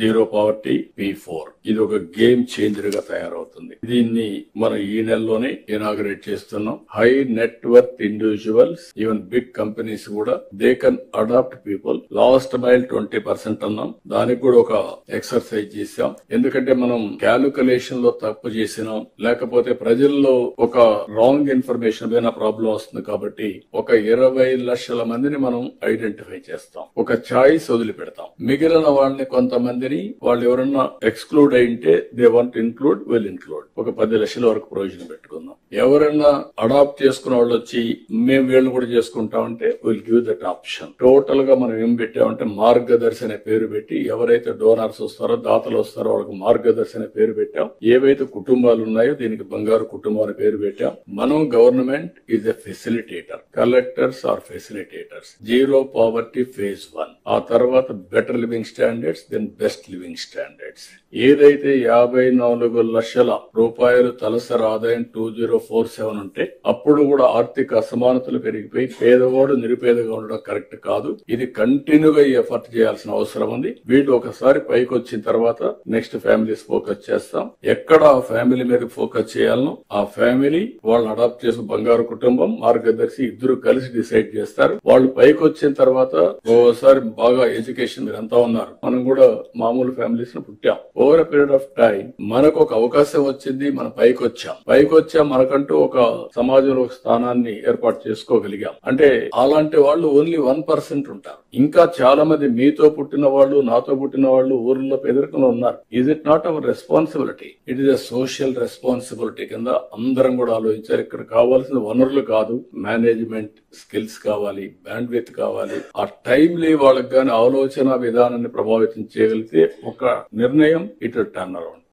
Zero poverty P4 ఇది ఒక game changer గా తయారవుతుంది. దీన్ని మనం ఈ నెలలోనే ఇనాగరేట్ చేస్తున్నాం. High net worth individuals, even big companies కూడా they can adopt people. Last mile 20% అన్నాం. దానికి కూడా ఒక ఎక్సర్సైజ్ చేశాం. ఎందుకంటే మనం క్యాలిక్యులేషన్ లో తప్పు చేసినాం, లేకపోతే ప్రజల్లో ఒక రాంగ్ ఇన్ఫర్మేషన్ పైన ప్రాబ్లం వస్తుంది. కాబట్టి ఒక 20 లక్షల మందిని మనం ఐడెంటిఫై చేస్తాం. ఒక చాయిస్ వదిలిపెడతాం. మిగిలిన వాళ్ళని కొంతమందిని వాళ్ళు ఎవరన్నా ఎక్స్క్లూడ్ అయింటే they want include will include. ఒక 10 లక్షల వరకు ప్రయోజనం పెట్టుకుందాం. ఎవరన్నా అడాప్ట్ చేసుకున్న వాళ్ళు వచ్చి మేము వీళ్ళని కూడా చేసుకుంటామంటే will give that option. Total గా మనం ఏం పెట్టామంటే మార్గదర్శి అనే పేరు పెట్టి ఎవరైతే డోనర్స్ వస్తారో దాతలు వస్తారో వాళ్ళకి మార్గదర్శి అనే పేరు పెట్టాం. ఏవైతే కుటుంబాలు ఉన్నాయో దీనికి బంగారు కుటుంబం అనే పేరు పెట్టాం. మనం government is a facilitator, collectors are facilitators. Zero poverty phase 1, ఆ తర్వాత better living standards, then best living standards. ఏదైతే 54 లక్షల రూపాయలు తలసరి ఆదాయం 2047 ఉంటే అప్పుడు కూడా ఆర్థిక అసమానతలు పెరిగిపోయి పేదవాడు నిరుపేదగా ఉండడం కరెక్ట్ కాదు. ఇది కంటిన్యూగా ఎఫర్ట్ చేయాల్సిన అవసరం ఉంది. వీళ్ళు ఒకసారి పైకి వచ్చిన తర్వాత నెక్స్ట్ ఫ్యామిలీస్ ఫోకస్ చేస్తాం. ఎక్కడ ఆ ఫ్యామిలీ మీద ఫోకస్ చేయాలనో ఆ ఫ్యామిలీ వాళ్ళని అడాప్ట్ చేసిన బంగారు కుటుంబం, మార్గదర్శి ఇద్దరు కలిసి డిసైడ్ చేస్తారు. వాళ్ళు పైకి వచ్చిన తర్వాత ఓసారి బాగా ఎడ్యుకేషన్ మీరు అంతా ఉన్నారు, మనం కూడా మామూలు ఫ్యామిలీస్ ను పుట్టాం. ఓవర్ పీరియడ్ ఆఫ్ టైం మనకు ఒక అవకాశం వచ్చింది, మనం పైకి వచ్చాం. మనకంటూ ఒక సమాజంలో ఒక స్థానాన్ని ఏర్పాటు చేసుకోగలిగాం. అంటే అలాంటి వాళ్ళు ఓన్లీ 1% ఉంటారు. ఇంకా చాలా మంది మీతో పుట్టిన వాళ్ళు, నాతో పుట్టిన వాళ్ళు ఊర్లో పేదరికంలో ఉన్నారు. Is it not our responsibility? It is a social responsibility కింద అందరం కూడా ఆలోచించారు. ఇక్కడ కావాల్సిన వనరులు కాదు, మేనేజ్మెంట్ స్కిల్స్ కావాలి, బ్యాండ్ విత్ కావాలి. ఆ టైంలీ వాళ్ళకి గాని ఆలోచన విధానాన్ని ప్రభావితం చేయగలిగితే ఒక నిర్ణయం ఇట్ టర్న్ అరౌండ్.